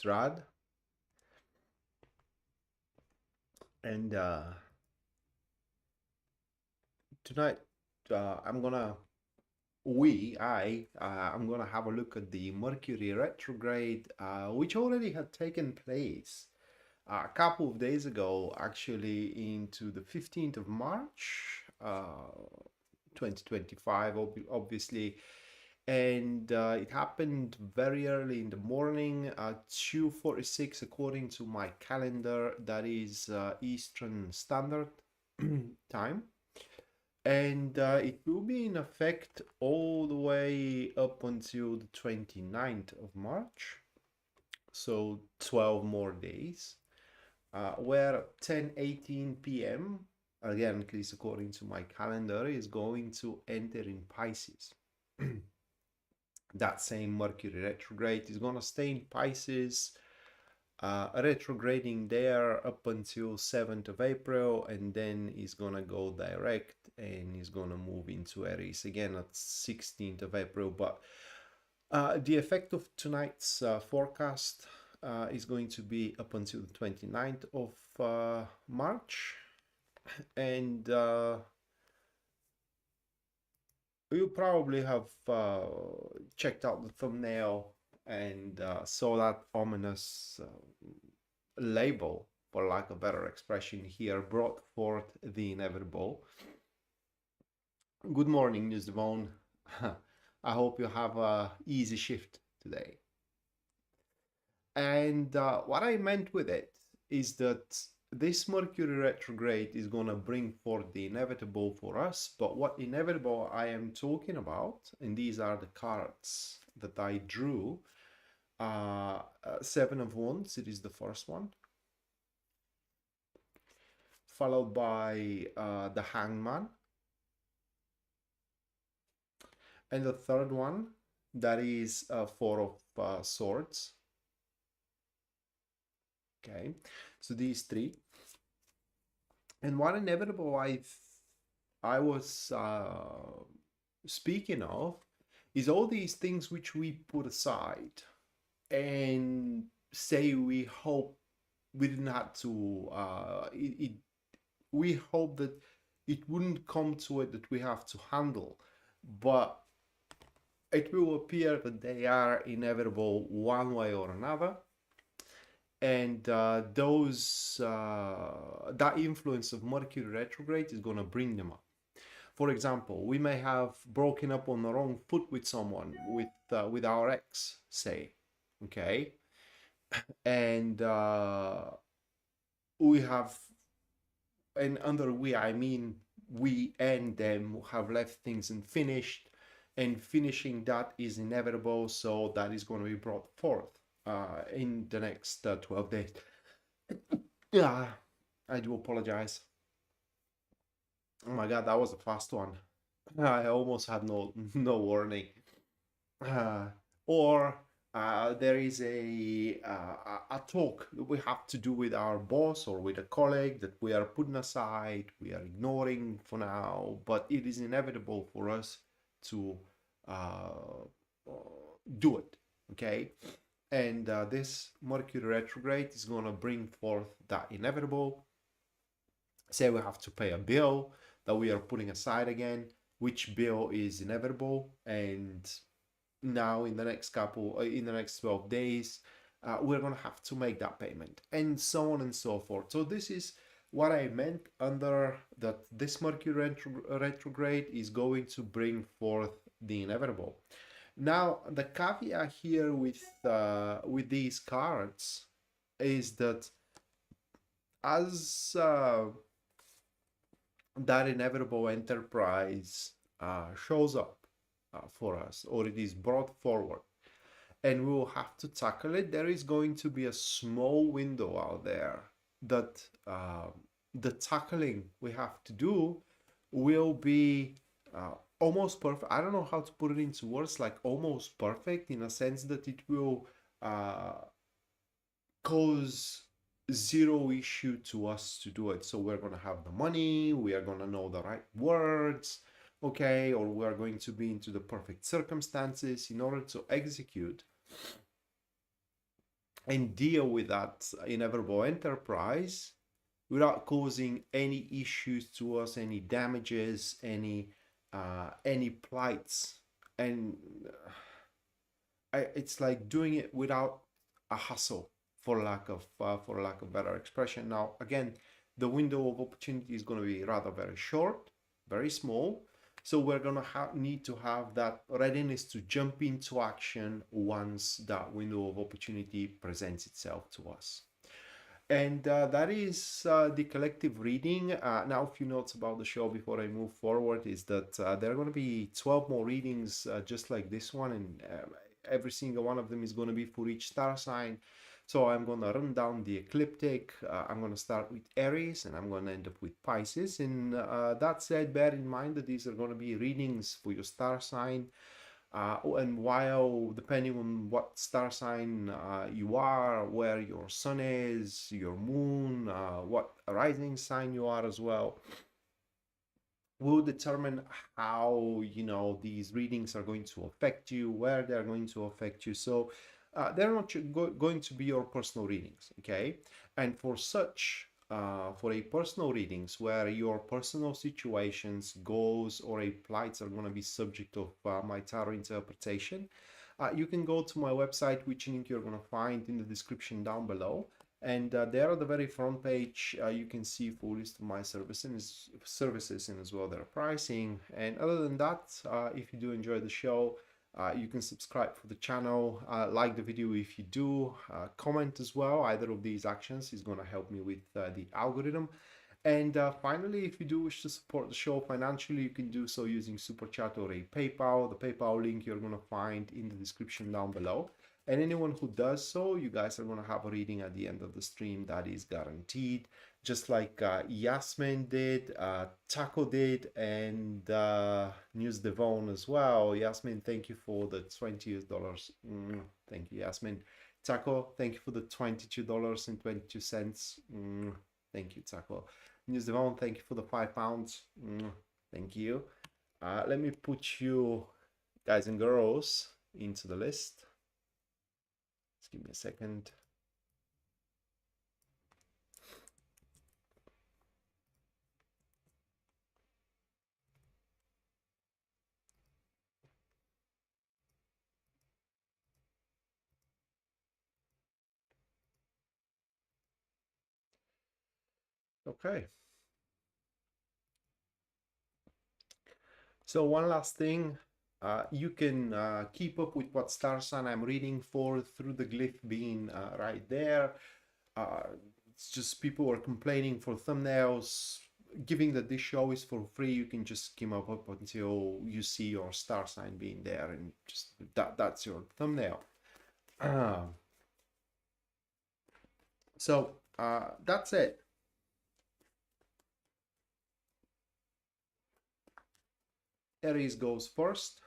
Rad, and tonight I'm gonna I'm gonna have a look at the Mercury retrograde, which already had taken place a couple of days ago, actually into the 15th of March, 2025, obviously. And it happened very early in the morning at 2:46 according to my calendar. That is Eastern Standard Time. And it will be in effect all the way up until the 29th of March. So 12 more days. Where 10:18 p.m., again, at least according to my calendar, is going to enter in Pisces. That same Mercury retrograde is going to stay in Pisces, retrograding there up until 7th of April, and then is going to go direct and is going to move into Aries again at 16th of April. But the effect of tonight's forecast is going to be up until the 29th of March. And you probably have checked out the thumbnail and saw that ominous label, for lack of a better expression here, brought forth the inevitable. Good morning, News Devon. I hope you have a easy shift today. And what I meant with it is that this Mercury retrograde is going to bring forth the inevitable for us. But what inevitable I am talking about, and these are the cards that I drew. Seven of Wands, it is the first one. Followed by the Hangman. And the third one, that is Four of Swords. Okay, so these three. And what inevitable I was speaking of is all these things which we put aside and say we hope we didn't have to, we hope that it wouldn't come to it that we have to handle, but it will appear that they are inevitable one way or another. And that influence of Mercury retrograde is going to bring them up. For example, we may have broken up on the wrong foot with someone, with our ex, say, okay, and we have, and under we I mean we and them have left things unfinished, and finishing that is inevitable, so that is going to be brought forth in the next 12 days. Yeah, I do apologize. Oh my god, that was a fast one. I almost had no warning. Or there is a talk we have to do with our boss or with a colleague that we are putting aside, we are ignoring for now, but it is inevitable for us to do it, okay? And this Mercury retrograde is going to bring forth that inevitable. Say we have to pay a bill that we are putting aside again, which bill is inevitable, and now in the next 12 days, we're going to have to make that payment, and so on and so forth. So this is what I meant under that this Mercury retrograde is going to bring forth the inevitable. Now, the caveat here with these cards is that as that inevitable enterprise shows up for us, or it is brought forward, and we will have to tackle it, there is going to be a small window out there that the tackling we have to do will be almost perfect. I don't know how to put it into words, like almost perfect, in a sense that it will cause zero issue to us to do it. So we're going to have the money, we are going to know the right words, okay, or we're going to be into the perfect circumstances in order to execute. and deal with that inevitable enterprise without causing any issues to us, any damages, any plights. And it's like doing it without a hustle, for lack of better expression. Now, again, the window of opportunity is going to be rather very short, very small. So we're going to need to have that readiness to jump into action once that window of opportunity presents itself to us. And that is the collective reading. Now, a few notes about the show before I move forward is that there are going to be 12 more readings just like this one, and every single one of them is going to be for each star sign. So I'm going to run down the ecliptic. I'm going to start with Aries, and I'm going to end up with Pisces. And that said, bear in mind that these are going to be readings for your star sign. And while, depending on what star sign you are, where your sun is, your moon, what rising sign you are as well, will determine how, you know, these readings are going to affect you, where they're going to affect you. So they're not going to be your personal readings, okay? And for such, for a personal readings where your personal situations, goals, or a plights are going to be subject of my tarot interpretation, you can go to my website, which link you're going to find in the description down below. And there on the very front page, you can see full list of my services and as well their pricing. And other than that, if you do enjoy the show, you can subscribe for the channel, like the video if you do, comment as well. Either of these actions is going to help me with the algorithm. And finally, if you do wish to support the show financially, you can do so using Super Chat or a PayPal. The PayPal link you're going to find in the description down below. And anyone who does so, you guys are going to have a reading at the end of the stream. That is guaranteed. Just like Yasmin did, Taco did, and News Devon as well. Yasmin, thank you for the $20. Thank you, Yasmin. Taco, thank you for the $22.22. Thank you, Taco. News Devon, thank you for the £5. Thank you. Let me put you guys and girls into the list. Just give me a second. Okay. So one last thing, you can keep up with what star sign I'm reading for through the glyph being right there. It's just people are complaining for thumbnails. Given that this show is for free, you can just skim up until you see your star sign being there, and just that's your thumbnail. So that's it. Aries goes first.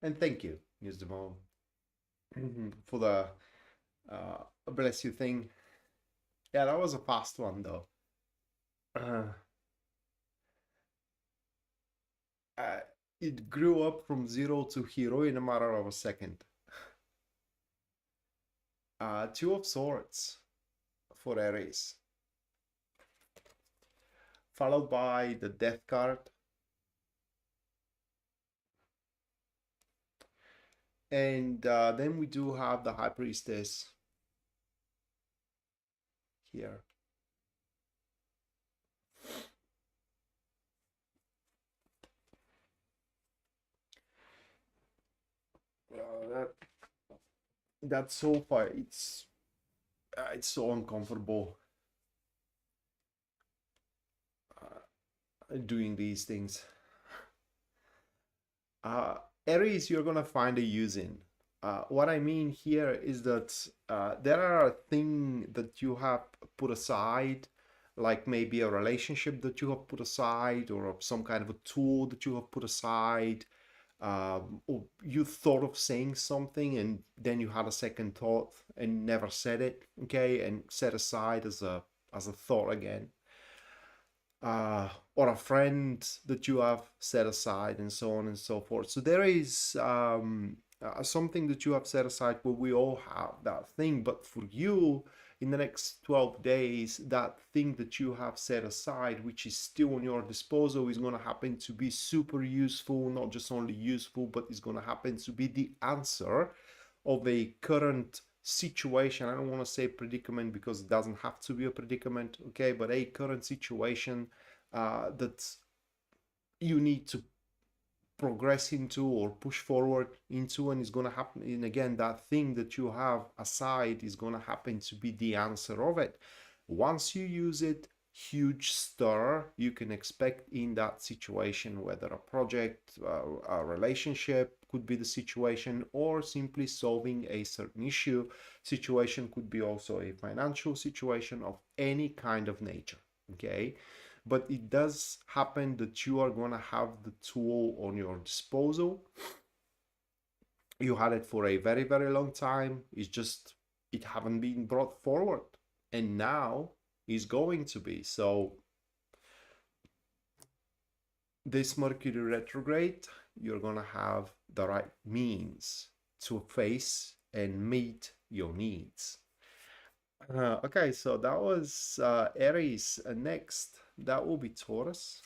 And thank you, News Devon, for the bless you thing. Yeah, that was a fast one though. It grew up from 0 to hero in a matter of a second. Two of Swords for Aries, followed by the Death card, and then we do have the High Priestess here. that sofa, it's so uncomfortable doing these things. uh, Aries, you're gonna find a use in. What I mean here is that there are things that you have put aside, like maybe a relationship that you have put aside, or some kind of a tool that you have put aside, or you thought of saying something and then you had a second thought and never said it, okay, and set aside as a thought again, or a friend that you have set aside, and so on and so forth. So there is something that you have set aside, where we all have that thing, but for you, in the next 12 days, that thing that you have set aside, which is still on your disposal, is going to happen to be super useful. Not just only useful, but it's going to happen to be the answer of a current situation. I don't want to say predicament, because it doesn't have to be a predicament, okay, but a current situation that you need to progress into or push forward into, and it's going to happen. And again, that thing that you have aside is going to happen to be the answer of it. Once you use it, huge stir you can expect in that situation, whether a project, a relationship could be the situation, or simply solving a certain issue. Situation could be also a financial situation of any kind of nature, okay? But it does happen that you are going to have the tool on your disposal. You had it for a very, very long time. It's just, it haven't been brought forward, and now is going to be. So this Mercury retrograde, you're going to have the right means to face and meet your needs. Okay, so that was Aries. Next, that will be Taurus.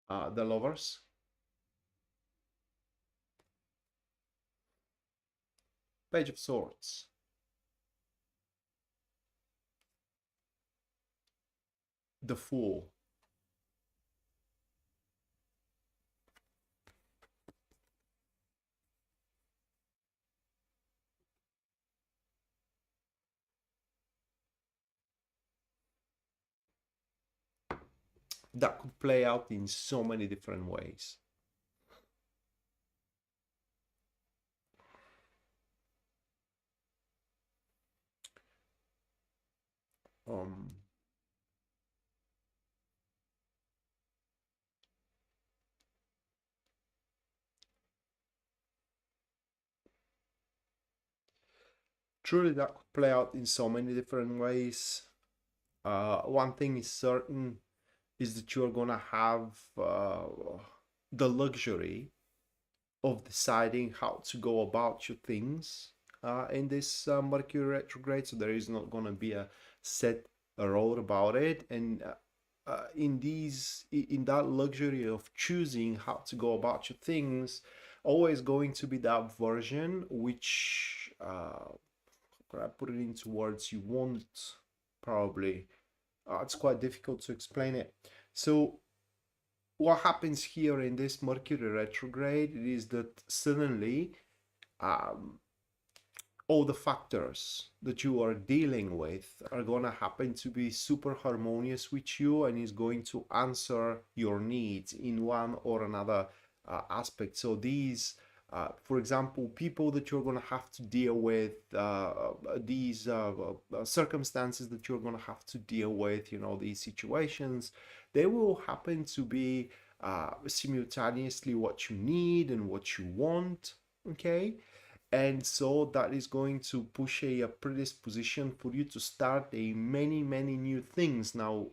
The Lovers, Page of Swords, the Fool, that could play out in so many different ways. Um, Truly, that could play out in so many different ways. One thing is certain, is that you're gonna have the luxury of deciding how to go about your things in this Mercury retrograde. So there is not gonna be a set road about it, and in that luxury of choosing how to go about your things, always going to be that version which can I put it into words you won't probably. It's quite difficult to explain it. So what happens here in this Mercury retrograde is that suddenly um, all the factors that you are dealing with are going to happen to be super harmonious with you, and is going to answer your needs in one or another aspect. So these for example, people that you're going to have to deal with, these circumstances that you're going to have to deal with, you know, these situations, they will happen to be simultaneously what you need and what you want, okay? And so that is going to push a predisposition for you to start a many new things. Now,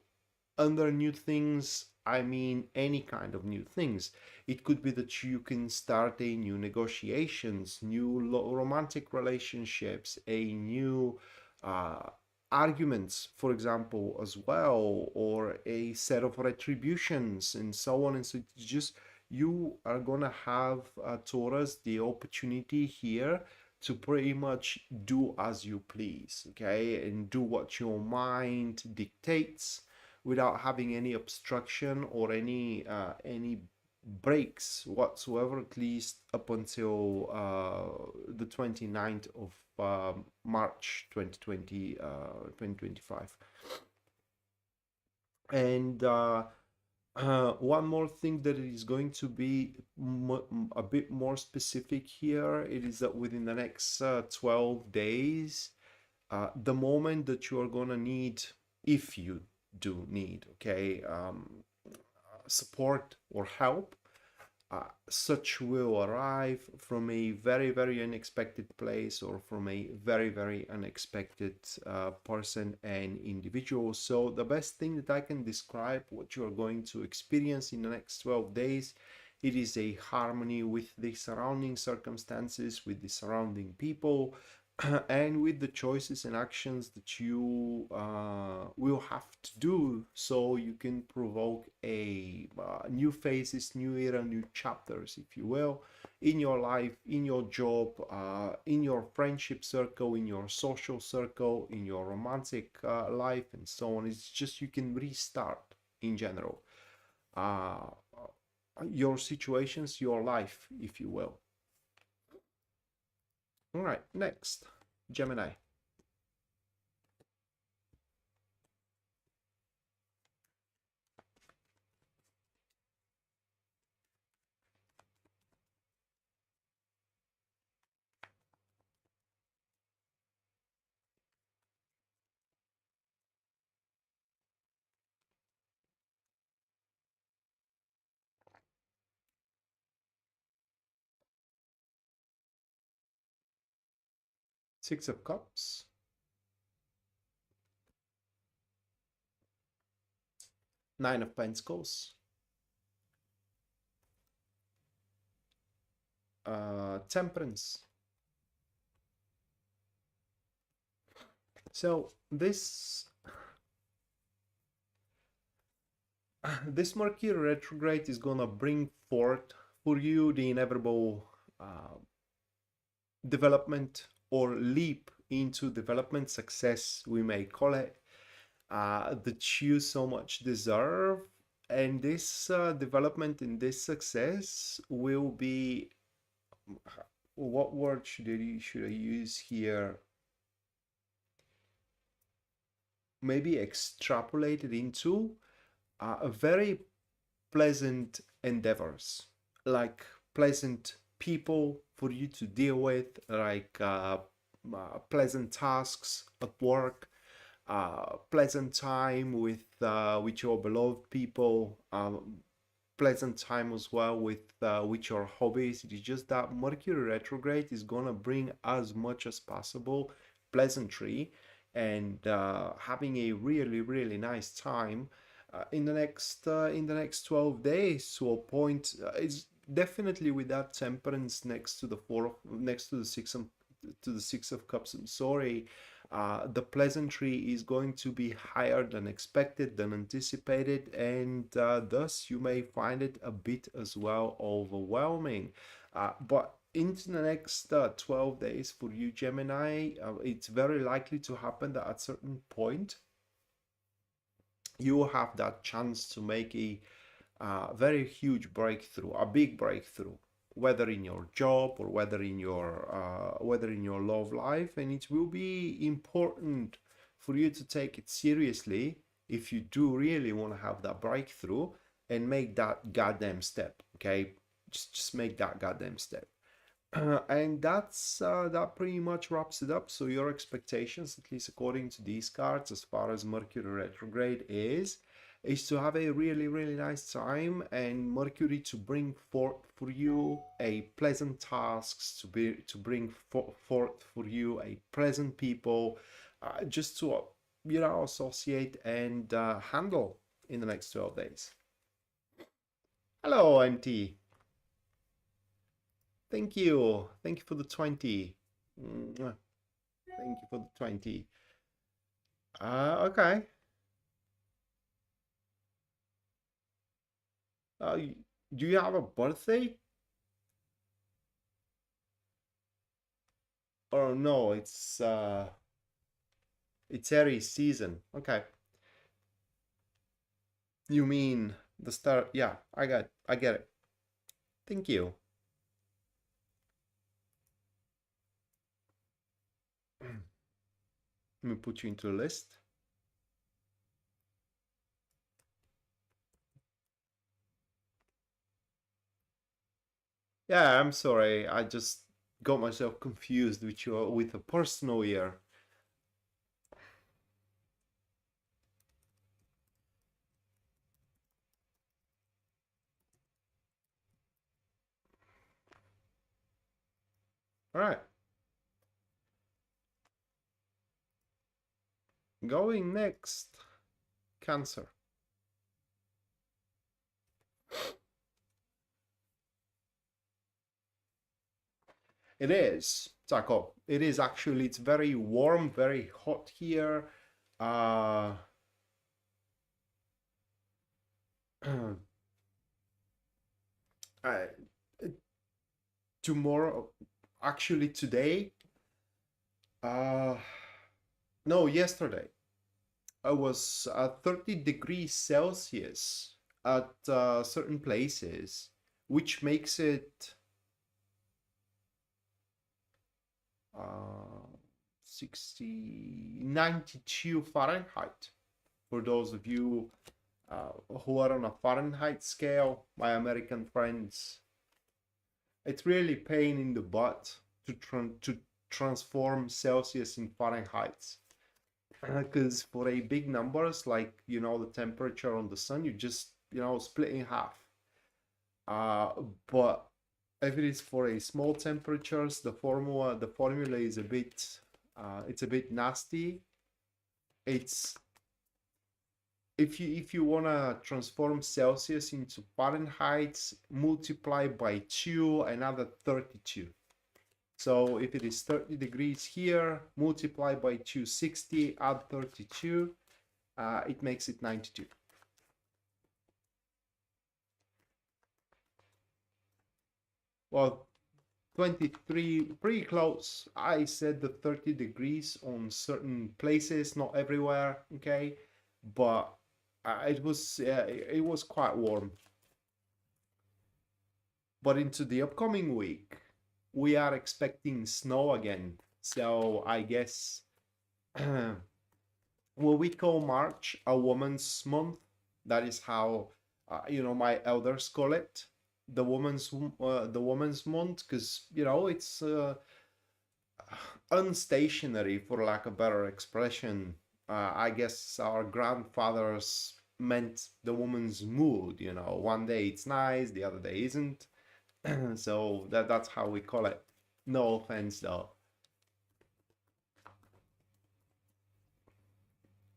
under new things, I mean any kind of new things. It could be that you can start a new negotiations, new romantic relationships, a new uh, arguments, for example, as well, or a set of retributions, and so on. And so it's just you are gonna have, Taurus, the opportunity here to pretty much do as you please, okay, and do what your mind dictates without having any obstruction or any breaks whatsoever, at least up until the 29th of March 2020, 2025. And one more thing that is going to be a bit more specific here, it is that within the next 12 days, the moment that you are going to need, if you do need, okay, support or help, such will arrive from a very, very unexpected place or from a very, very unexpected person and individual. So the best thing that I can describe what you are going to experience in the next 12 days, it is a harmony with the surrounding circumstances, with the surrounding people, and with the choices and actions that you will have to do, so you can provoke a new phases, new era, new chapters, if you will, in your life, in your job, in your friendship circle, in your social circle, in your romantic life, and so on. It's just you can restart in general uh, your situations, your life, if you will. All right, next, Gemini. Six of Cups, Nine of Pentacles, Temperance. So this Mercury retrograde is gonna bring forth for you the inevitable development or leap into development success, we may call it, that you so much deserve. And this development and this success will be, what word should I use here? Maybe extrapolated into a very pleasant endeavors, like pleasant people for you to deal with, like pleasant tasks at work, pleasant time with your beloved people, pleasant time as well with your hobbies. It is just that Mercury retrograde is gonna bring as much as possible pleasantry and having a really, really nice time in the next 12 days, to a point. It's definitely with that Temperance next to the next to the Six of Cups. I'm sorry, the pleasantry is going to be higher than expected, than anticipated, and thus you may find it a bit as well overwhelming. But into the next 12 days for you, Gemini, it's very likely to happen that at a certain point you will have that chance to make a very huge breakthrough, a big breakthrough, whether in your job or whether in your love life. And it will be important for you to take it seriously if you do really want to have that breakthrough and make that goddamn step. Okay, just make that goddamn step. And that pretty much wraps it up. So your expectations, at least according to these cards, as far as Mercury retrograde is to have a really, really nice time, and Mercury to bring forth for you a pleasant tasks, to bring forth for you a pleasant people, just to associate and handle in the next 12 days. Hello, MT. Thank you. Thank you for the 20. Mwah. Thank you for the 20. Okay. Do you have a birthday? Or no, it's Aries season. Okay. You mean the start? Yeah, I get it. Thank you. Let me put you into a list. Yeah, I'm sorry. I just got myself confused with a personal year. All right. Going next, Cancer. It is, Taco. It is actually. It's very warm, very hot here. Uh, uh, tomorrow, actually today, no, yesterday, it was 30 degrees Celsius at certain places, which makes it 92 Fahrenheit. For those of you who are on a Fahrenheit scale, my American friends, it's really pain in the butt to transform Celsius in Fahrenheit. Because for a big numbers, like, you know, the temperature on the sun, you just, you know, split in half. But if it is for a small temperatures, the formula is a bit, it's a bit nasty. It's, if you wanna transform Celsius into Fahrenheit, multiply by 2, another 32. So if it is 30 degrees here, multiply by 260, add 32, it makes it 92. Well, 23, pretty close. I said the 30 degrees on certain places, not everywhere, okay? But it was quite warm. But into the upcoming week, we are expecting snow again. So I guess what we call March a woman's month. That is how you know, my elders call it, the woman's month, because, you know, it's unstationary, for lack of better expression. I guess our grandfathers meant the woman's mood. You know, one day it's nice, the other day isn't. So that's how we call it. No offense though.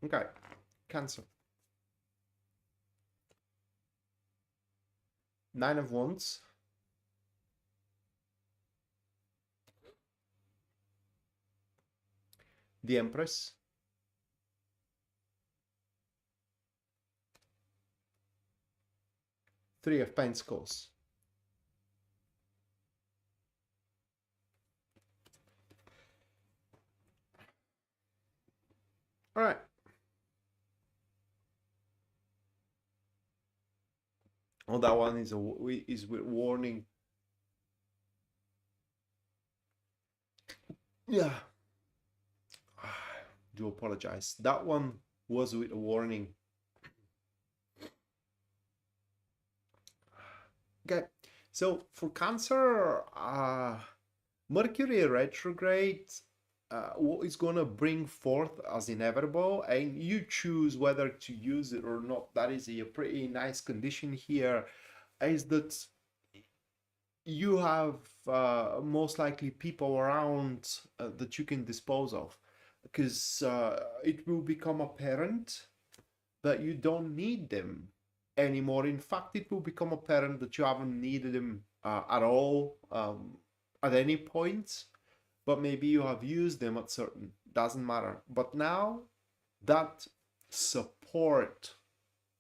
Okay, Cancer. 9 of Wands. The Empress. Three of Pentacles. All right. Oh, that one is with warning. Yeah. Do apologize. That one was with a warning. Okay. So for Cancer, Mercury retrograde, what is going to bring forth as inevitable, and you choose whether to use it or not. That is a pretty nice condition here, is that you have most likely people around that you can dispose of, because it will become apparent that you don't need them anymore. In fact, it will become apparent that you haven't needed them at all at any point, but maybe you have used them at certain, doesn't matter. But now that support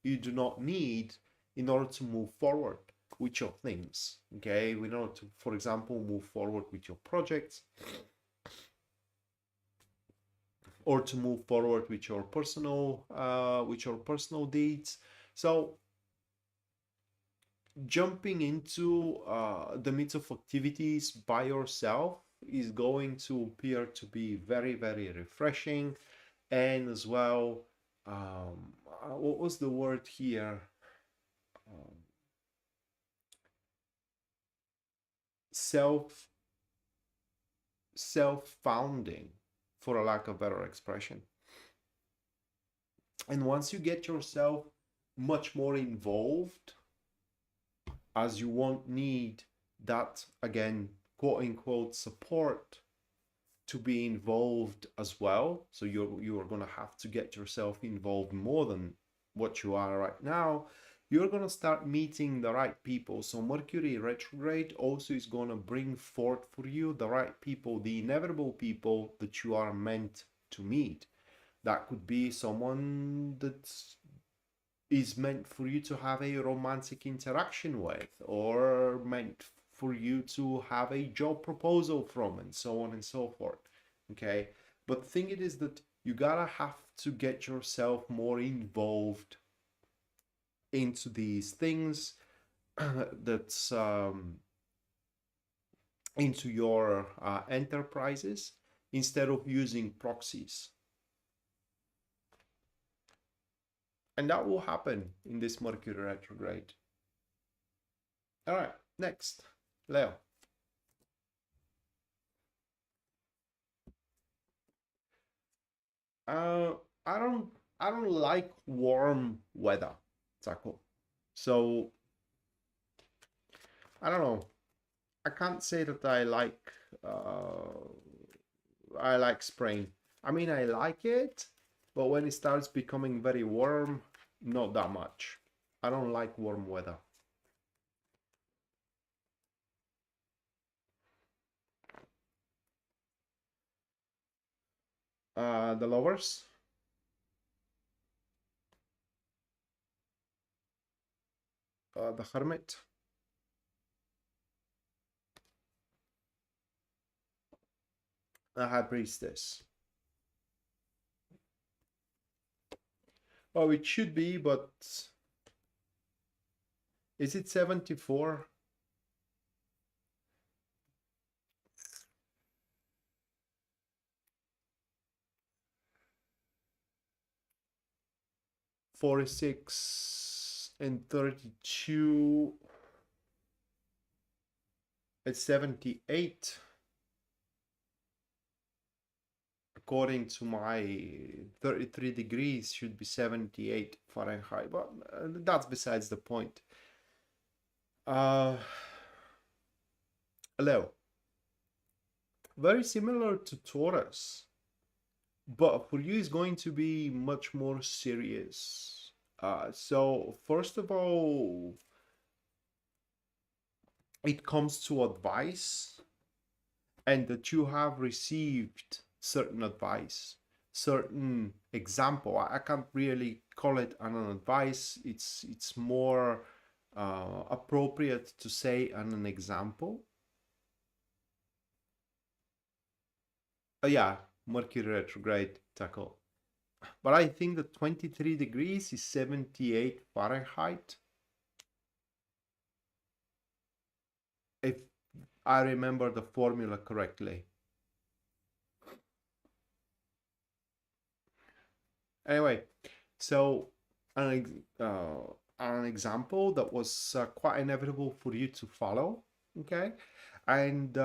you do not need in order to move forward with your things, okay? In order to, for example, move forward with your projects, or to move forward with your personal deeds. So jumping into the midst of activities by yourself is going to appear to be very, very refreshing. And as well, what was the word here? Self-founding, for a lack of better expression. And once you get yourself much more involved, as you won't need that, again, quote unquote, support to be involved as well. So you're going to have to get yourself involved more than what you are right now. You're going to start meeting the right people. So Mercury retrograde also is going to bring forth for you the right people, the inevitable people that you are meant to meet. That could be someone that is meant for you to have a romantic interaction with, or meant for you to have a job proposal from, and so on and so forth. Okay, but the thing it is that you gotta have to get yourself more involved into these things, that's into your enterprises, instead of using proxies. And that will happen in this Mercury retrograde. All right, next, Leo. I don't like warm weather, Taco. So I don't know. I can't say that I like spring. I mean, I like it, but when it starts becoming very warm, not that much. I don't like warm weather. The Lovers. The Hermit. The High Priestess. Oh, it should be, but is it 74? $46 and 32. It's 78. According to my 33 degrees, should be 78 Fahrenheit, but that's besides the point. Leo. Very similar to Taurus, but for you is going to be much more serious. So first of all, it comes to advice, and that you have received certain advice, certain example. I can't really call it an advice. It's more appropriate to say an example. Yeah, Mercury retrograde, Tackle. But I think that 23 degrees is 78 Fahrenheit. If I remember the formula correctly. Anyway, so an example that was quite inevitable for you to follow, okay? And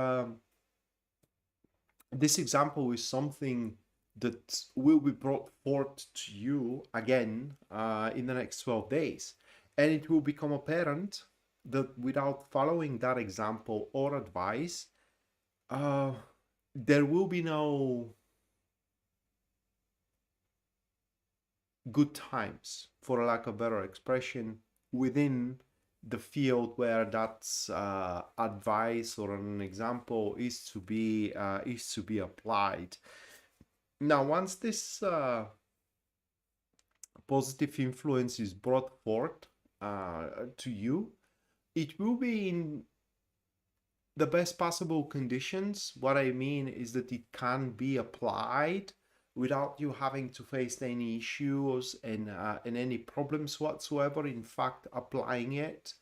this example is something that will be brought forth to you again in the next 12 days. And it will become apparent that without following that example or advice, there will be no good times, for lack of better expression, within the field where that's advice or an example is to be applied. Now, once this positive influence is brought forth to you, it will be in the best possible conditions. What I mean is that it can be applied without you having to face any issues and any problems whatsoever. In fact, applying it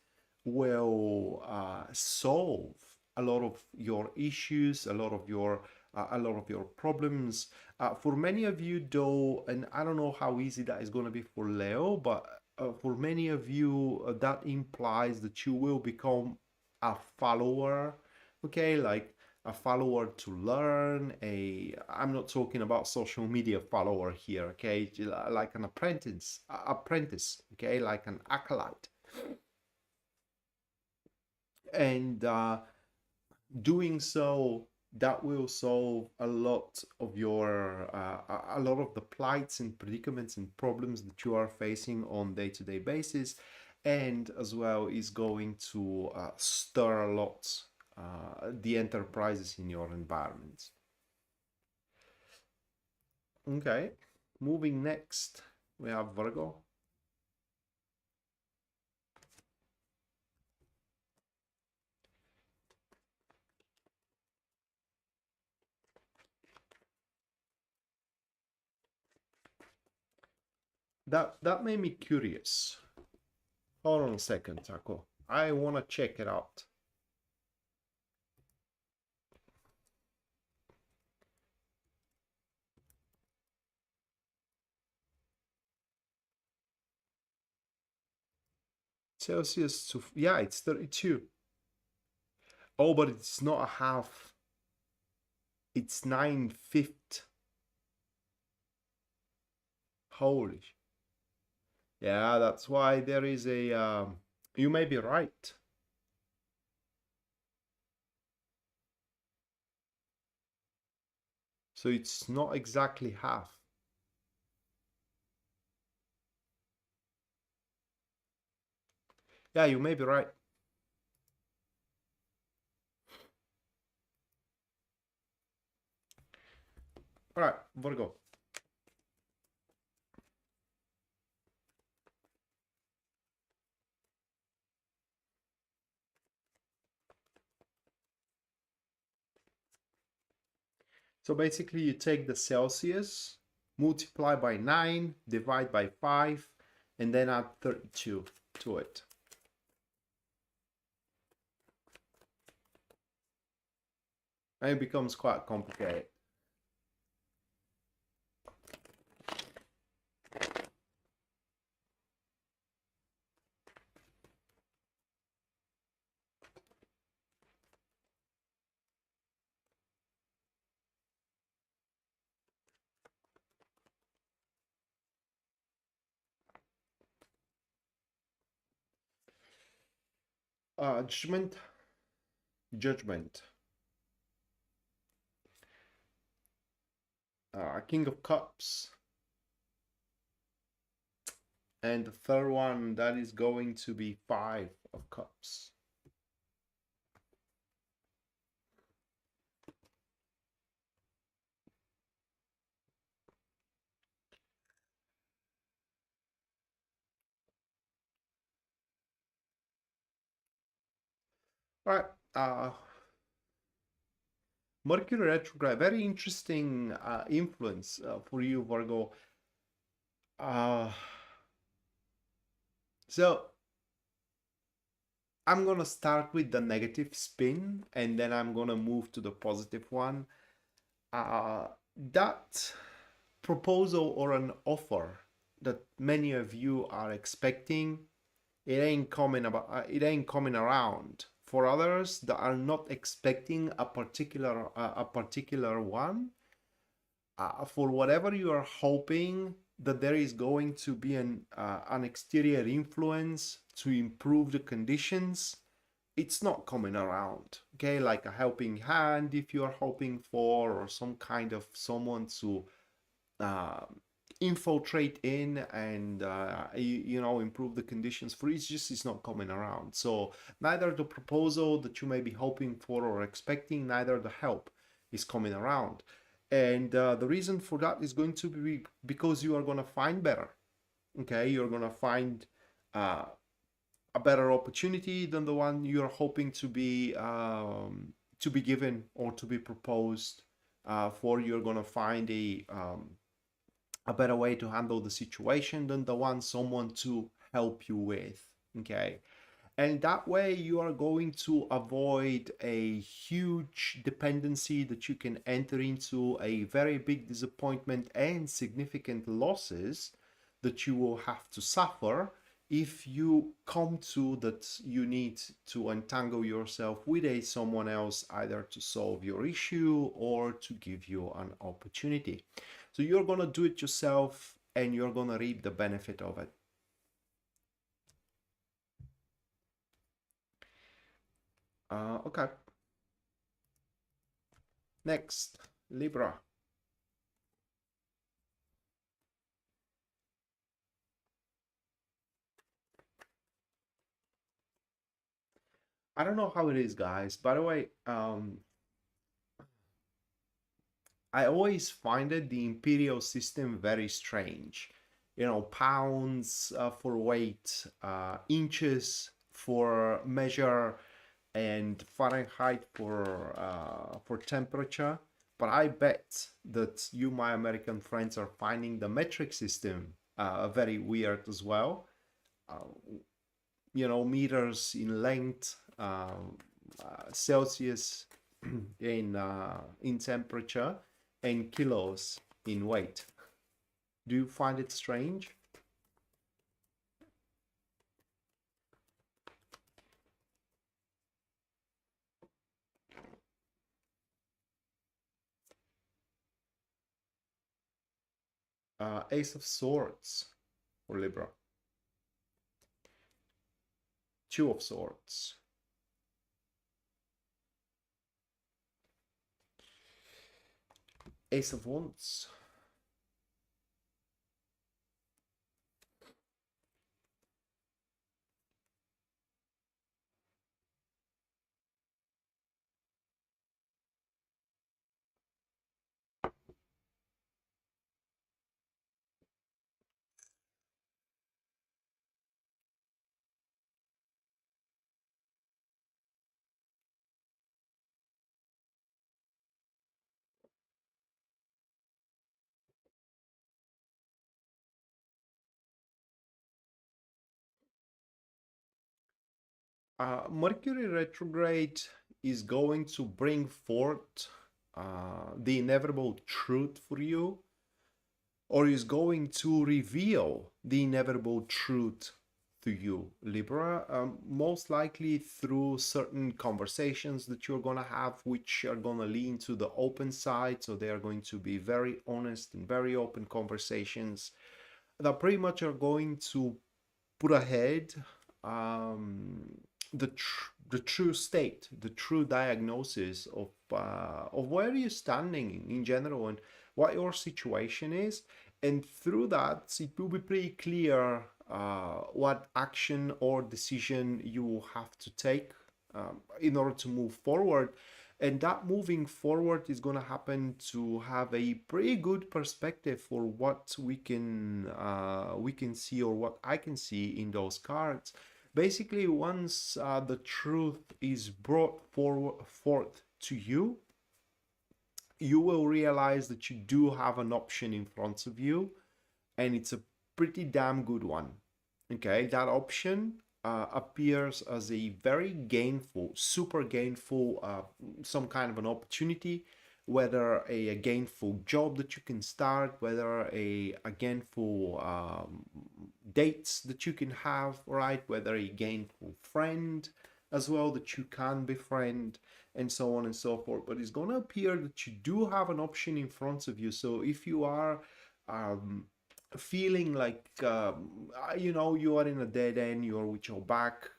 will solve a lot of your issues, a lot of your problems. For many of you, though, and I don't know how easy that is going to be for Leo, but for many of you, that implies that you will become a follower, okay, like a follower to learn. I'm not talking about social media follower here, okay, like an apprentice, okay, like an acolyte. And doing so, that will solve a lot of your a lot of the plights and predicaments and problems that you are facing on day-to-day basis, and as well is going to stir a lot the enterprises in your environment. Okay, moving next, we have Virgo. That made me curious. Hold on a second, Taco. I want to check it out. Celsius to, yeah, it's 32. Oh, but it's not a half. It's 9/5. Holy. Yeah, that's why there is a, you may be right. So it's not exactly half. Yeah, you may be right. All right, Virgo. So basically you take the Celsius, multiply by 9, divide by 5, and then add 32 to it. And it becomes quite complicated. Judgment. King of Cups. And the third one, that is going to be 5 of Cups. All right. Mercury retrograde, very interesting influence for you, Virgo. So I'm gonna start with the negative spin, and then I'm gonna move to the positive one. That proposal or an offer that many of you are expecting, it ain't coming around. For others that are not expecting a particular one, for whatever you are hoping that there is going to be an exterior influence to improve the conditions, it's not coming around. Okay, like a helping hand if you are hoping for, or some kind of someone to infiltrate in and you know, improve the conditions for it. It's not coming around. So neither the proposal that you may be hoping for or expecting, neither the help is coming around. And the reason for that is going to be because you are going to find better. Okay, you're going to find a better opportunity than the one you're hoping to be given or to be proposed for. You're going to find a better way to handle the situation than the one someone to help you with. Okay, and that way you are going to avoid a huge dependency that you can enter into, a very big disappointment and significant losses that you will have to suffer if you come to that you need to entangle yourself with someone else, either to solve your issue or to give you an opportunity. So you're going to do it yourself and you're going to reap the benefit of it. Okay. Next, Libra. I don't know how it is, guys. By the way, I always find it the imperial system very strange. You know, pounds for weight, inches for measure, and Fahrenheit for temperature. But I bet that you, my American friends, are finding the metric system very weird as well. You know, meters in length, Celsius in temperature, and kilos in weight. Do you find it strange? Ace of Swords for Libra. Two of Swords. Ace of Wands. Mercury retrograde is going to bring forth the inevitable truth for you, or is going to reveal the inevitable truth to you, Libra, most likely through certain conversations that you're going to have, which are going to lean to the open side. So they are going to be very honest and very open conversations that pretty much are going to put ahead the true state, the true diagnosis of where you're standing in general and what your situation is. And through that, it will be pretty clear what action or decision you will have to take in order to move forward. And that moving forward is going to happen to have a pretty good perspective for what we can see, or what I can see in those cards. Basically, once the truth is brought forth to you, you will realize that you do have an option in front of you, and it's a pretty damn good one. Okay, that option appears as a very gainful, super gainful, some kind of an opportunity, whether a gainful job that you can start, whether a gainful dates that you can have, right? Whether a gainful friend as well that you can befriend, and so on and so forth. But it's going to appear that you do have an option in front of you. So if you are feeling like you know, you are in a dead end, you're with your back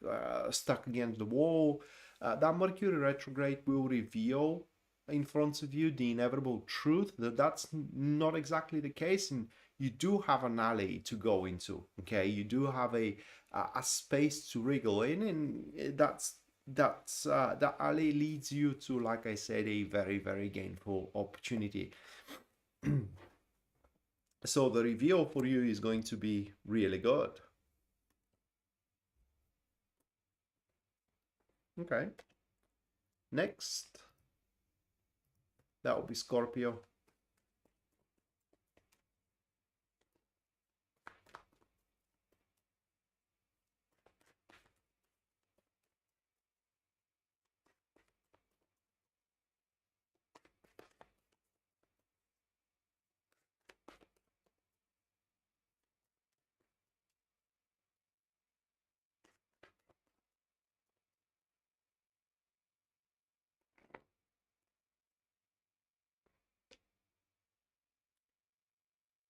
stuck against the wall, that Mercury retrograde will reveal in front of you the inevitable truth that that's not exactly the case, and you do have an alley to go into. Okay, you do have a space to wriggle in, and that alley leads you to, like I said, a very, very gainful opportunity. So the reveal for you is going to be really good. Okay. Next, that will be Scorpio.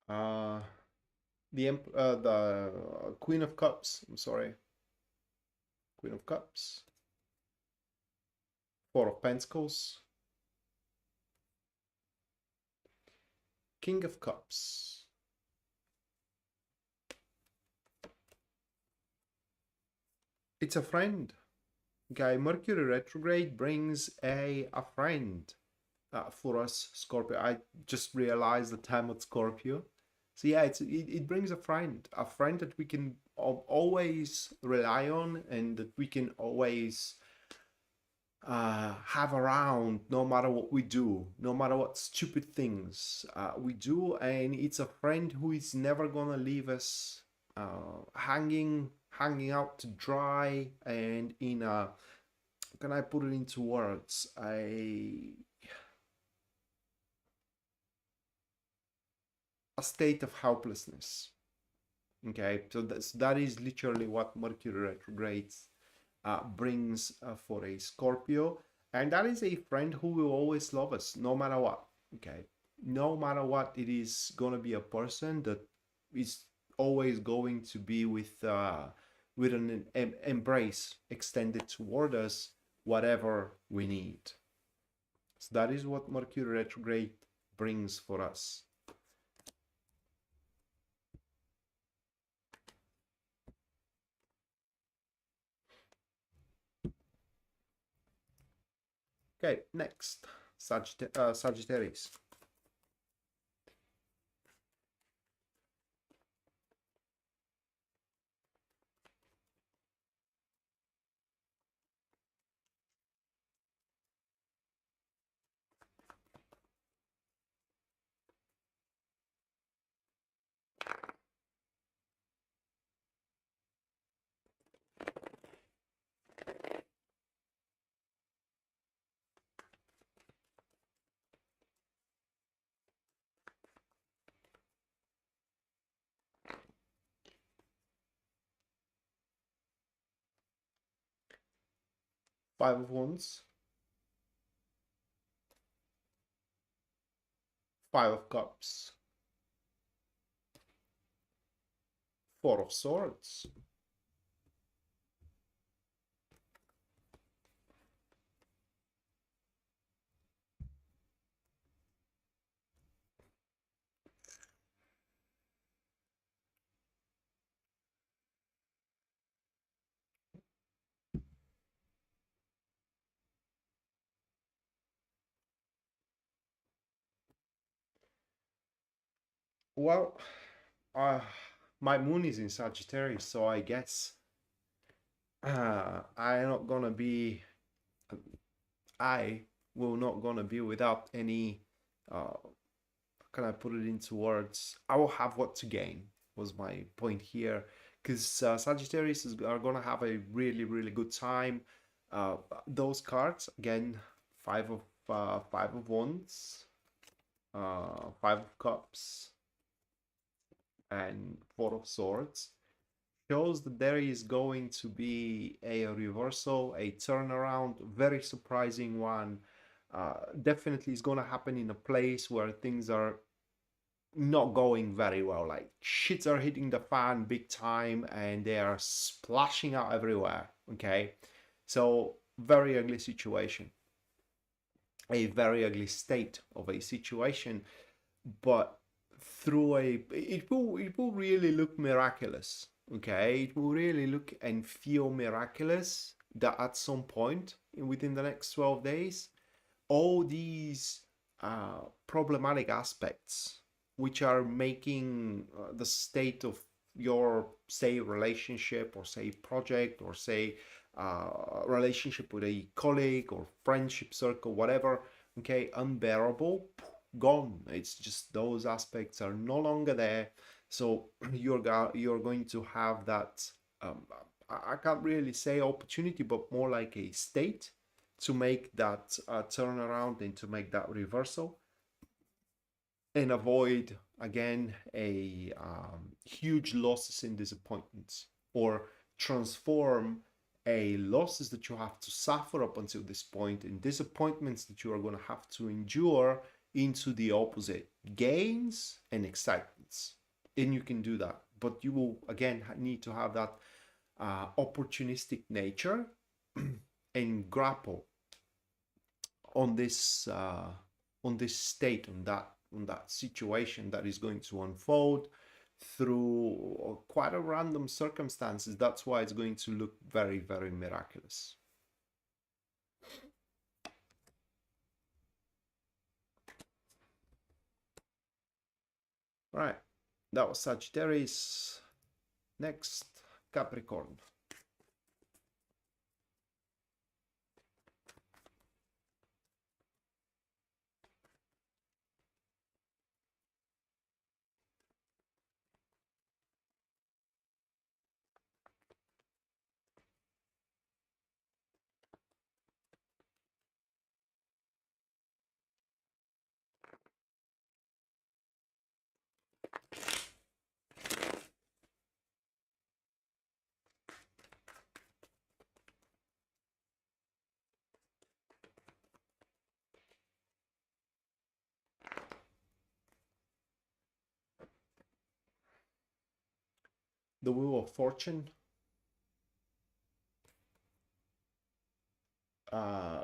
Uh, the Queen of Cups. I'm sorry, Queen of Cups. Four of Pentacles. King of Cups. It's a friend. Okay, Mercury retrograde brings a friend for us, Scorpio. I just realized the time with Scorpio. So yeah, it brings a friend that we can always rely on, and that we can always have around, no matter what we do, no matter what stupid things we do. And it's a friend who is never gonna leave us hanging out to dry, and in a, can I put it into words, a state of helplessness. Okay, so that is literally what Mercury retrograde brings for a Scorpio, and that is a friend who will always love us no matter what. Okay, no matter what, it is gonna be a person that is always going to be with an embrace extended toward us, whatever we need. So that is what Mercury retrograde brings for us. Okay, next, Sagittarius. Five of Wands, Five of Cups, Four of Swords, well, uh, my moon is in Sagittarius, so I guess I'm not gonna be, I will not gonna be without any, can I put it into words? I will have what to gain, was my point here, because Sagittarius are gonna have a really, really good time. Those cards, again, Five of Wands, Five of Cups, and Four of Swords, shows that there is going to be a reversal, a turnaround, very surprising one. Definitely is going to happen in a place where things are not going very well. Like shits are hitting the fan big time, and they are splashing out everywhere. Okay, so very ugly situation, a very ugly state of a situation. But through it will really look miraculous. Okay, it will really look and feel miraculous that at some point within the next 12 days, all these problematic aspects which are making the state of your, say, relationship, or say project, or say relationship with a colleague or friendship circle, whatever, okay, unbearable, gone. It's just those aspects are no longer there. So you're going to have that, um, I can't really say opportunity, but more like a state to make that turnaround and to make that reversal, and avoid again a huge losses and disappointments, or transform a losses that you have to suffer up until this point and disappointments that you are going to have to endure into the opposite, gains and excitements. And you can do that, but you will again need to have that opportunistic nature and grapple on this state, on that situation that is going to unfold through quite a random circumstances. That's why it's going to look very, very miraculous. Right, that was Sagittarius. Next, Capricorn. The Wheel of Fortune,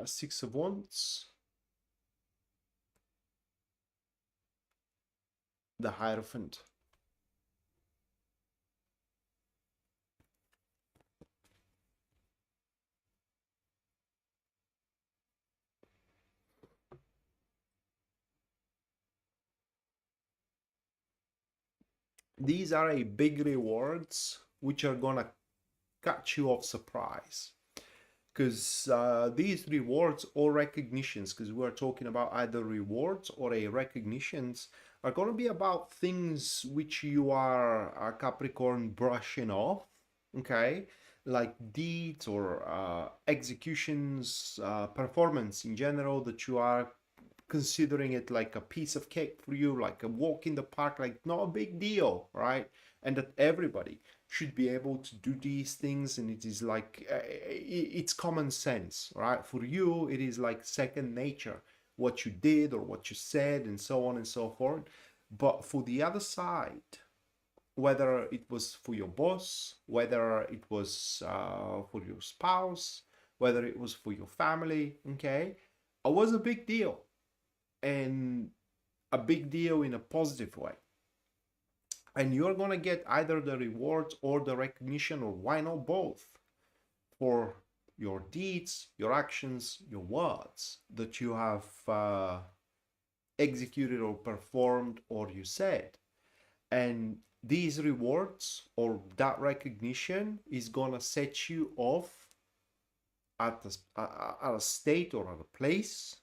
Six of Wands, the Hierophant. These are a big rewards which are gonna catch you off surprise, because these rewards or recognitions, because we're talking about either rewards or a recognitions, are going to be about things which you are Capricorn brushing off, okay, like deeds or executions, performance in general, that you are considering it like a piece of cake for you, like a walk in the park, like not a big deal, right? And that everybody should be able to do these things, and it is like it's common sense, right? For you it is like second nature, what you did or what you said, and so on and so forth. But for the other side, whether it was for your boss, whether it was for your spouse, whether it was for your family, okay, it was a big deal, and a big deal in a positive way. And you're going to get either the rewards or the recognition, or why not both, for your deeds, your actions, your words that you have executed or performed or you said. And these rewards or that recognition is going to set you off at a state or at a place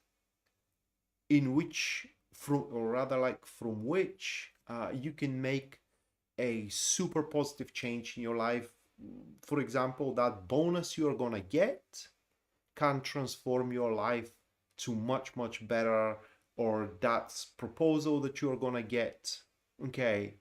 in which, from, or rather like from which you can make a super positive change in your life. For example, that bonus you're gonna get can transform your life to much, much better, or that proposal that you're gonna get, okay,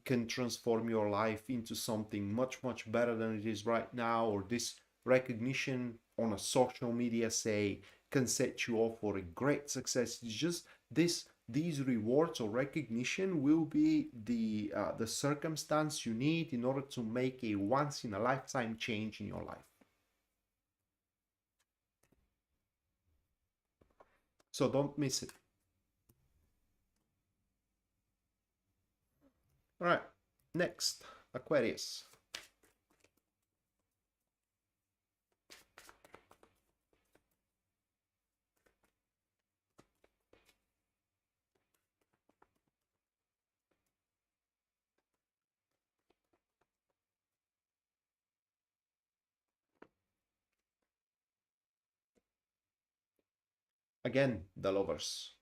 can transform your life into something much, much better than it is right now. Or this recognition on a social media, say, can set you off for a great success. It's just these rewards or recognition will be the circumstance you need in order to make a once in a lifetime change in your life. So don't miss it. All right, next, Aquarius. Again, the Lovers.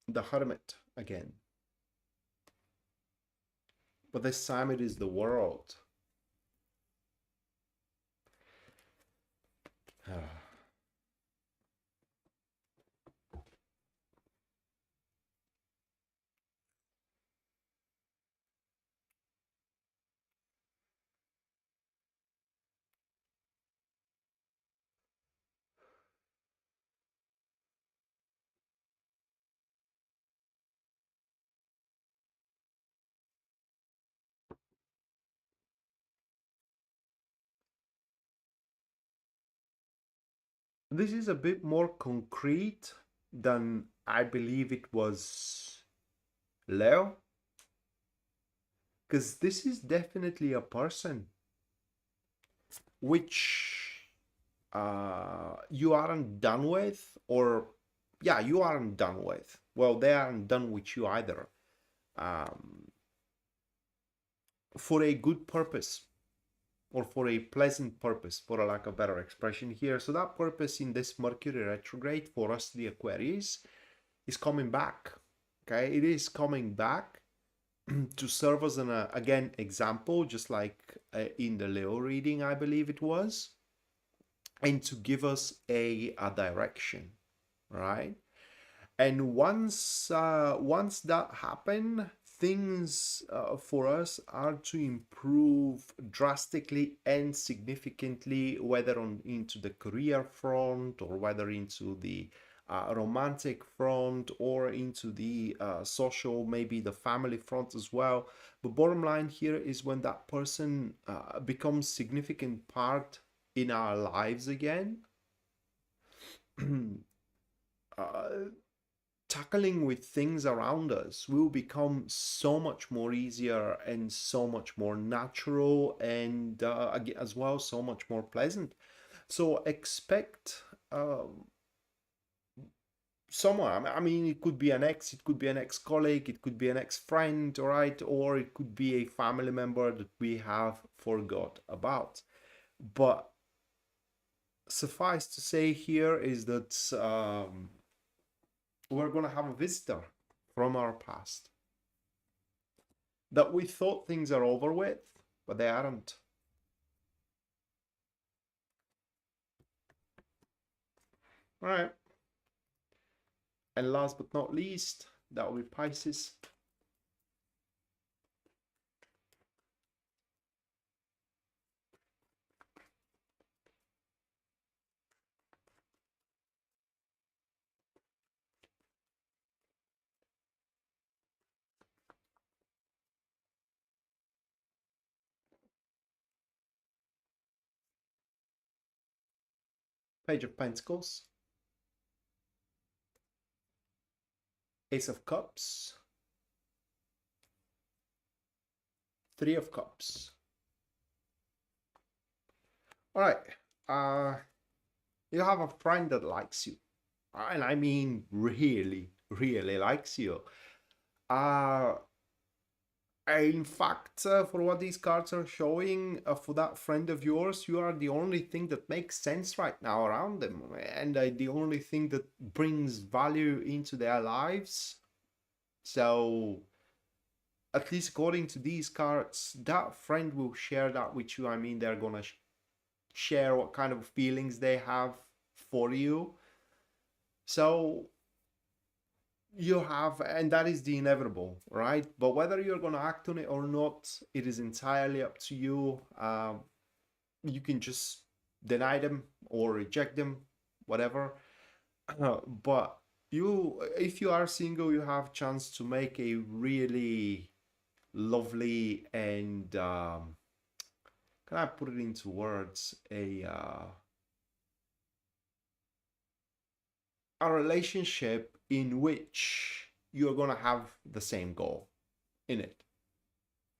The Hermit again. But this time it is the World. This is a bit more concrete than I believe it was Leo. Because this is definitely a person which you aren't done with, or yeah, you aren't done with. Well, they aren't done with you either. For a good purpose, or for a pleasant purpose, for a lack of better expression here. So that purpose in this Mercury retrograde for us, the Aquarius, is coming back. Okay, it is coming back to serve as an again example, just like in the Leo reading, I believe it was, and to give us a direction, right? And once that happen, things for us are to improve drastically and significantly, whether into the career front, or whether into the romantic front, or into the social, maybe the family front as well. But bottom line here is when that person becomes significant part in our lives again, tackling with things around us will become so much more easier and so much more natural, and as well so much more pleasant. So expect someone, I mean, it could be an ex, it could be an ex-colleague, it could be an ex-friend, all right, or it could be a family member that we have forgot about. But suffice to say here is that we're going to have a visitor from our past that we thought things are over with, but they aren't. All right. And last but not least, that will be Pisces. Page of Pentacles, Ace of Cups, Three of Cups. All right, you have a friend that likes you, and I mean really, really likes you. In fact, for what these cards are showing, for that friend of yours, you are the only thing that makes sense right now around them, and the only thing that brings value into their lives. So, at least according to these cards, that friend will share that with you. I mean, they're gonna share what kind of feelings they have for you. So, you have, and that is the inevitable, right? But whether you're going to act on it or not, it is entirely up to you. You can just deny them or reject them, whatever. But you, if you are single, you have a chance to make a really lovely and can I put it into words, a relationship in which you're gonna have the same goal in it.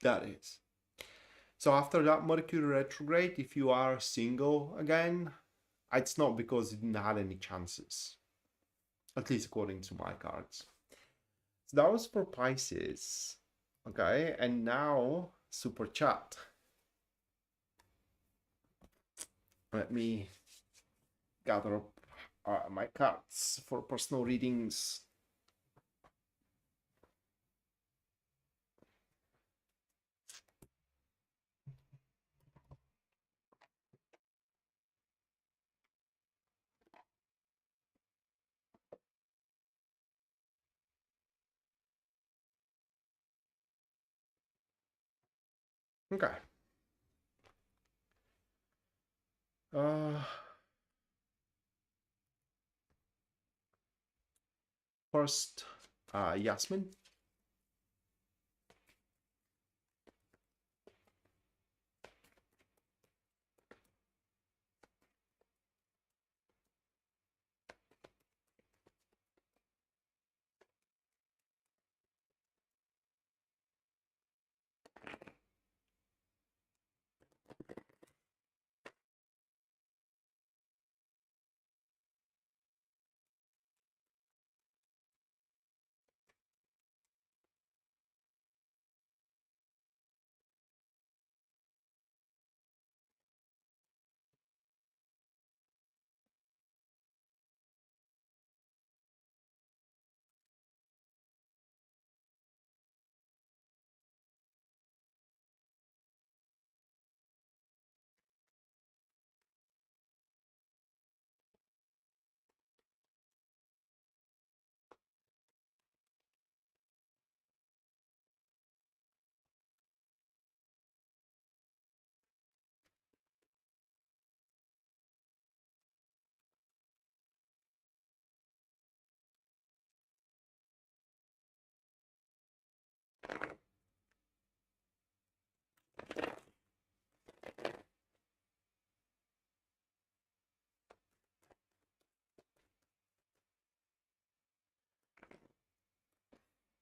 That is. So after that Mercury retrograde, if you are single again, it's not because you didn't have any chances, at least according to my cards. So that was for Pisces. Okay, and now super chat. Let me gather up my cards for personal readings. Okay. First, Yasmin.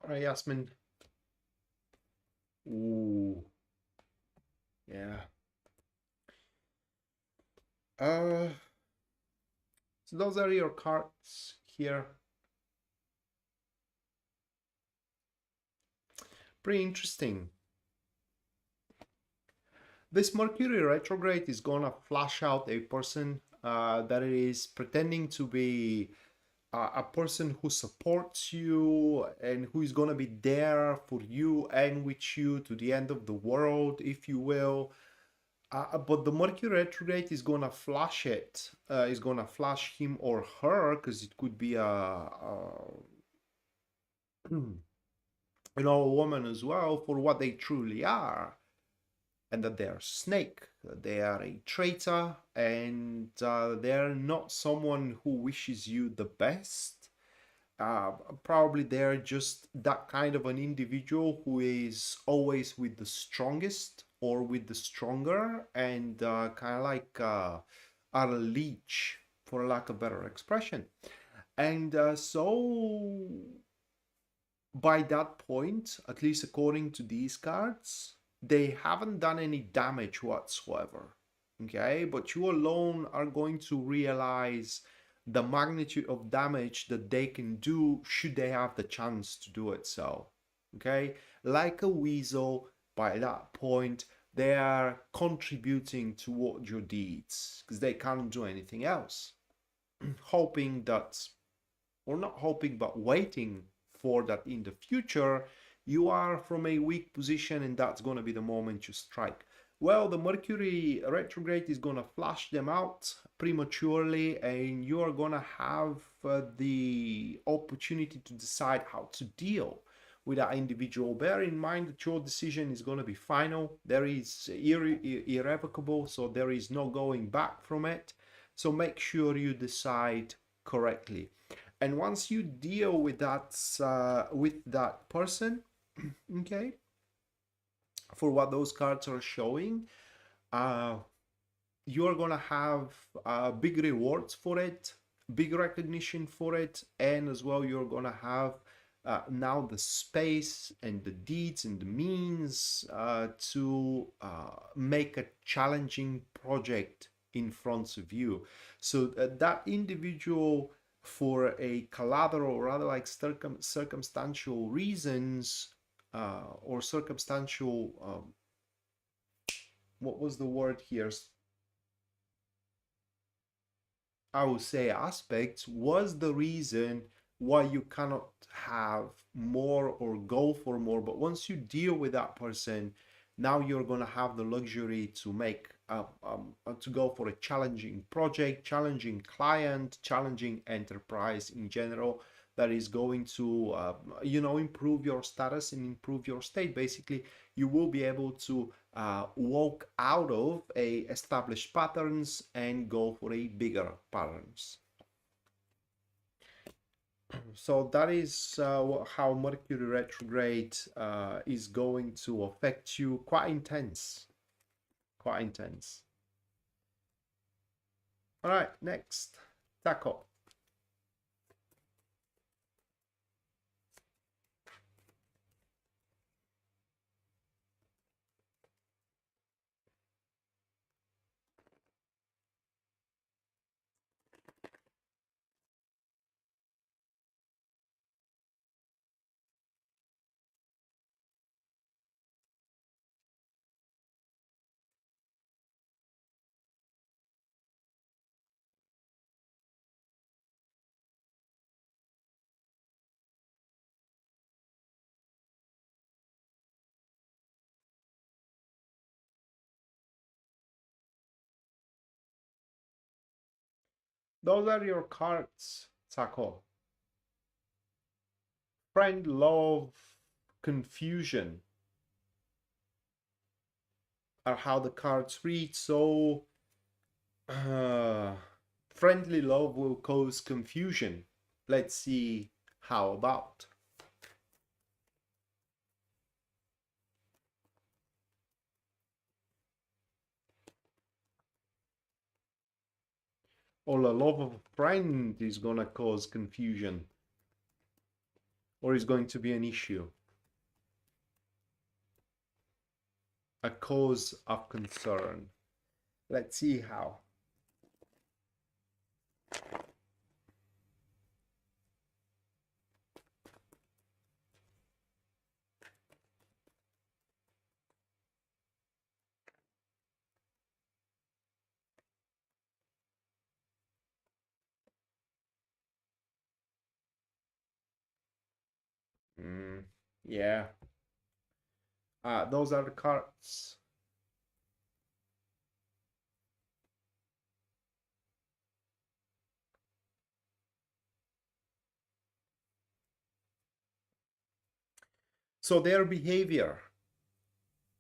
All right, Yasmin. Ooh. Yeah. So those are your cards here. Pretty interesting. This Mercury retrograde is gonna flash out a person that is pretending to be a person who supports you and who is gonna be there for you and with you to the end of the world, if you will. But the Mercury retrograde is gonna flash it. Is gonna flash him or her, because it could be a woman as well, for what they truly are, and that they are snake, that they are a traitor, and they're not someone who wishes you the best. Probably they're just that kind of an individual who is always with the strongest or with the stronger, and kind of like are a leech, for lack of better expression. And so by that point, at least according to these cards, they haven't done any damage whatsoever. Okay, but you alone are going to realize the magnitude of damage that they can do should they have the chance to do it. So, okay, like a weasel, by that point, they are contributing toward your deeds because they can't do anything else. Hoping that, or not hoping, but waiting for that in the future, you are from a weak position and that's going to be the moment you strike. Well, the Mercury retrograde is going to flash them out prematurely, and you are going to have the opportunity to decide how to deal with that individual. Bear in mind that your decision is going to be final. There is irrevocable, so there is no going back from it. So make sure you decide correctly. And once you deal with that person, okay, for what those cards are showing, you're gonna have big rewards for it, big recognition for it, and as well you're gonna have now the space and the deeds and the means to make a challenging project in front of you. So that individual, for a collateral, or rather like circumstantial reasons, or circumstantial, what was the word here? I would say aspects, was the reason why you cannot have more or go for more. But once you deal with that person, now you're going to have the luxury to make to go for a challenging project, challenging client, challenging enterprise in general, that is going to improve your status and improve your state. Basically, you will be able to walk out of a established patterns and go for a bigger patterns. So that is how Mercury retrograde is going to affect you. Quite intense. Quite intense. All right, next, Taco. Those are your cards, Taco. Friend, love, confusion are how the cards read. So friendly love will cause confusion. Let's see how about. Or the love of a friend is gonna cause confusion, or is going to be an issue, a cause of concern. Let's see how. Yeah. Those are the cards. So their behavior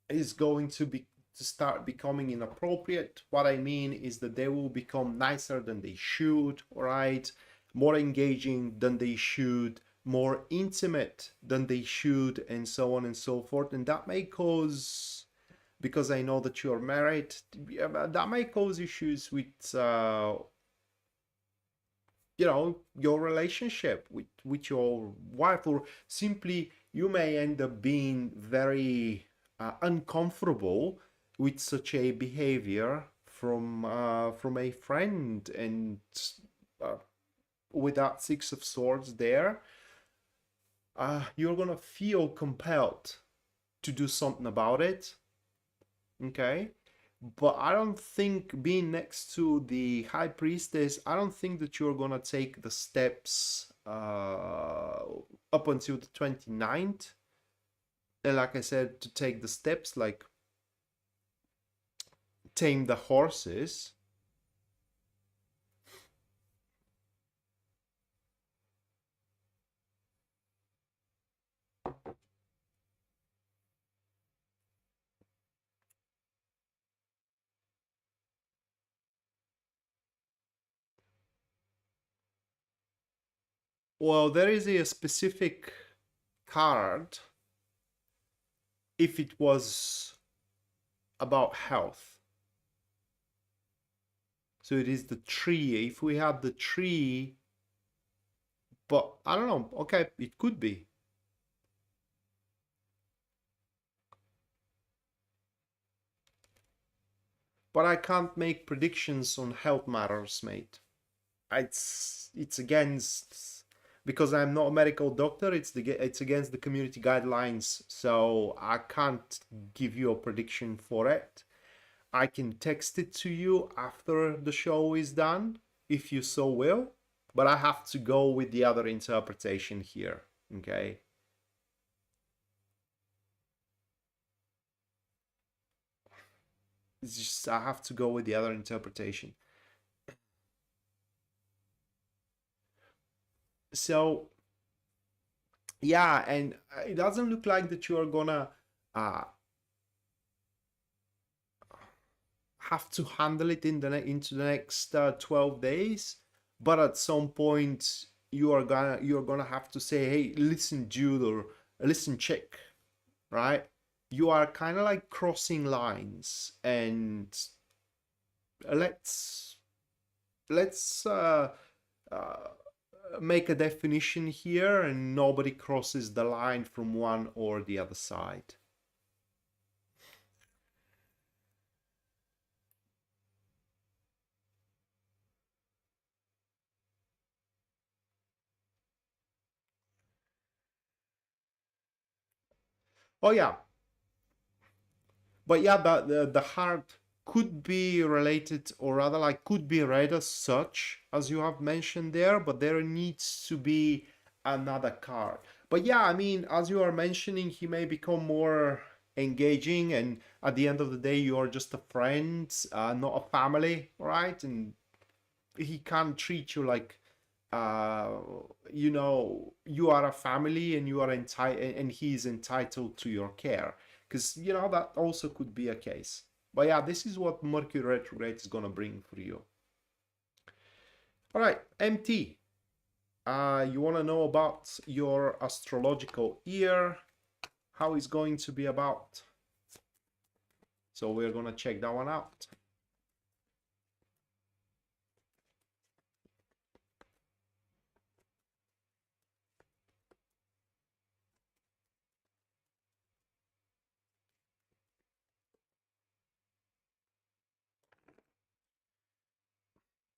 is going to start becoming inappropriate. What I mean is that they will become nicer than they should, all right? More engaging than they should, more intimate than they should, and so on and so forth. And that may cause, because I know that you're married, that may cause issues with your relationship with your wife, or simply you may end up being very uncomfortable with such a behavior from a friend. And with that Six of Swords there, you're gonna feel compelled to do something about it, okay? But I don't think, being next to the High Priestess, I don't think that you're gonna take the steps up until the 29th. And like I said, to take the steps like tame the horses. Well, there is a specific card if it was about health. So it is the tree. If we have the tree, but I don't know. Okay, it could be. but I can't make predictions on health matters, mate. It's against, because I'm not a medical doctor, it's against the community guidelines, so I can't give you a prediction for it. I can text it to you after the show is done, if you so will, but I have to go with the other interpretation here, okay? It's just, I have to go with the other interpretation. So, yeah, and it doesn't look like that you are gonna have to handle it into the next 12 days, but at some point you're gonna have to say, hey, listen, dude, or listen, chick, right? You are kind of like crossing lines, and let's make a definition here, and nobody crosses the line from one or the other side. Oh yeah, but yeah, the heart could be related, or rather like could be read as such, as you have mentioned there, but there needs to be another card. But yeah, I mean, as you are mentioning, he may become more engaging, and at the end of the day, you are just a friend, not a family, right? And he can't treat you like you know, you are a family, and you are entitled, and he's entitled to your care, because you know that also could be a case. But yeah, this is what Mercury retrograde is gonna bring for you. All right, MT, you want to know about your astrological year, how it's going to be about, so we're gonna check that one out.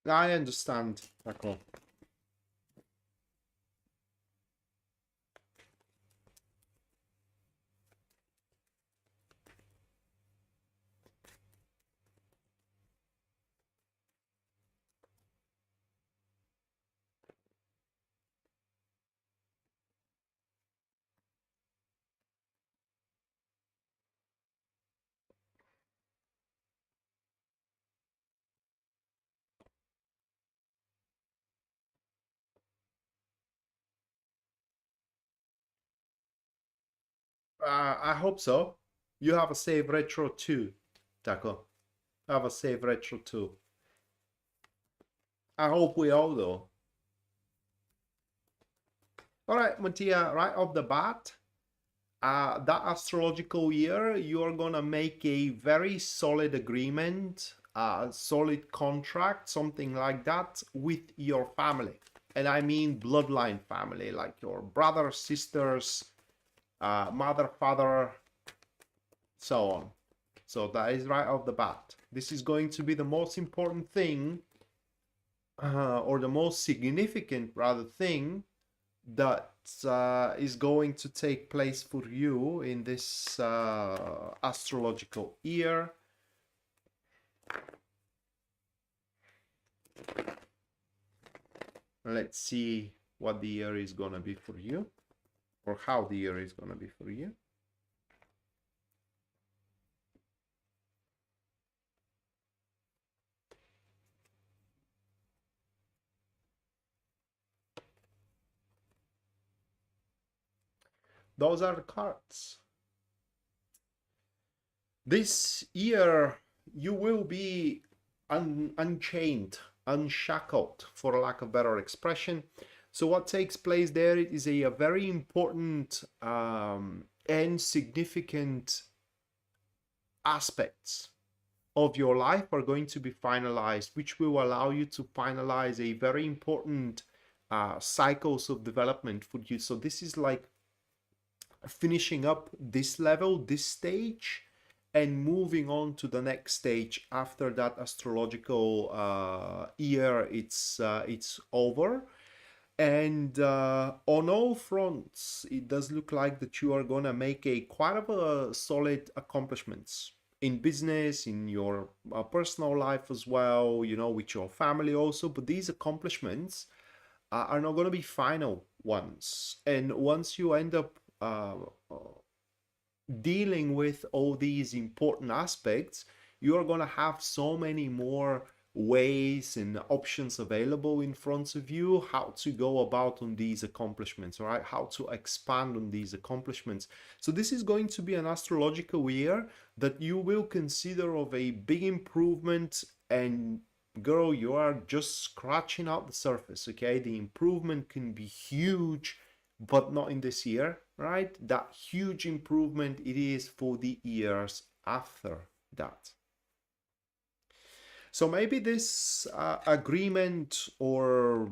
I understand, Radko. I hope so. You have a save retro too, Taco. Have a save retro too. I hope we all do. All right, Mattia, right off the bat, that astrological year, you're gonna make a very solid agreement, solid contract, something like that, with your family. And I mean bloodline family, like your brothers, sisters, mother, father, so on. So that is right off the bat. This is going to be the most important thing, or the most significant, rather, thing that is going to take place for you in this astrological year. Let's see what the year is gonna be for you, or how the year is gonna be for you. Those are the cards. This year you will be unchained, unshackled, for lack of better expression. So what takes place there is a very important and significant aspects of your life are going to be finalized, which will allow you to finalize a very important cycles of development for you. So this is like finishing up this level, this stage, and moving on to the next stage after that astrological year. It's over. And on all fronts, it does look like that you are gonna make a quite of a solid accomplishments in business, in your personal life as well, you know, with your family also. But these accomplishments are not gonna be final ones. And once you end up dealing with all these important aspects, you're gonna have so many more ways and options available in front of you how to go about on these accomplishments, right? How to expand on these accomplishments. So this is going to be an astrological year that you will consider of a big improvement, and girl, you are just scratching out the surface, okay? The improvement can be huge, but not in this year, right? That huge improvement it is for the years after that. So maybe this agreement or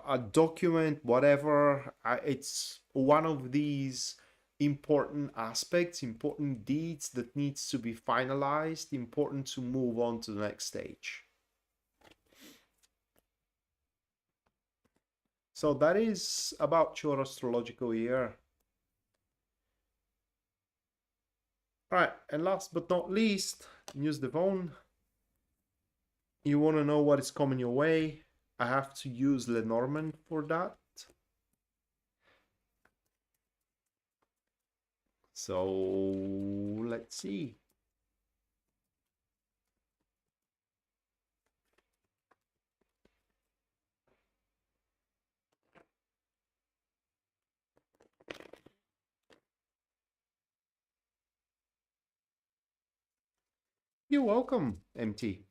a document, whatever, it's one of these important aspects, important deeds that needs to be finalized, important to move on to the next stage. So that is about your astrological year. Right, and last but not least, news Devon. You want to know what is coming your way? I have to use Lenormand for that. So let's see. You're welcome, MT.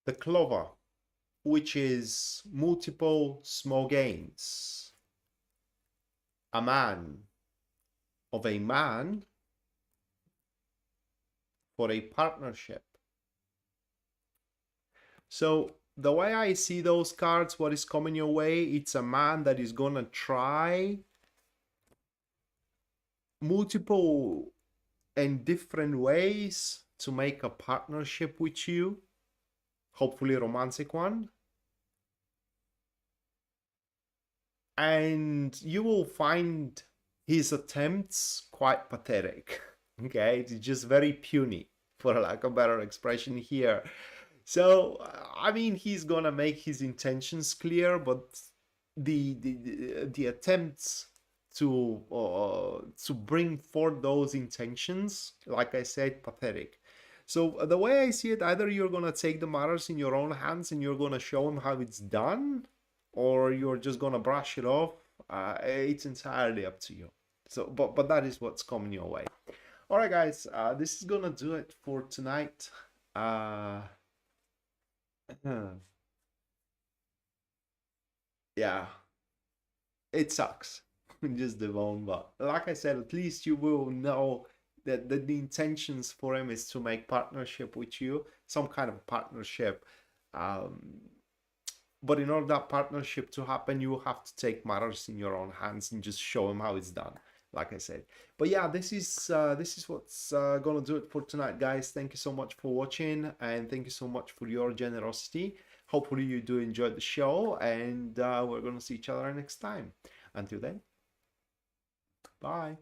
The clover, which is multiple small gains. A man of a man for a partnership. So the way I see those cards, what is coming your way, it's a man that is gonna try multiple and different ways to make a partnership with you, hopefully a romantic one. And you will find his attempts quite pathetic. Okay, it's just very puny, for lack of a better expression here. So, I mean, he's gonna make his intentions clear, but the attempts to bring forth those intentions, like I said, pathetic. So the way I see it, either you're gonna take the matters in your own hands and you're gonna show him how it's done, or you're just gonna brush it off. It's entirely up to you. So, but that is what's coming your way. All right, guys. This is gonna do it for tonight. Yeah, it sucks. Just the one, but like I said, at least you will know that the intentions for him is to make partnership with you, some kind of partnership. But in order that partnership to happen, you have to take matters in your own hands and just show him how it's done, like I said. But yeah, this is what's gonna do it for tonight, guys. Thank you so much for watching, and thank you so much for your generosity. Hopefully you do enjoy the show, and we're gonna see each other next time. Until then, bye.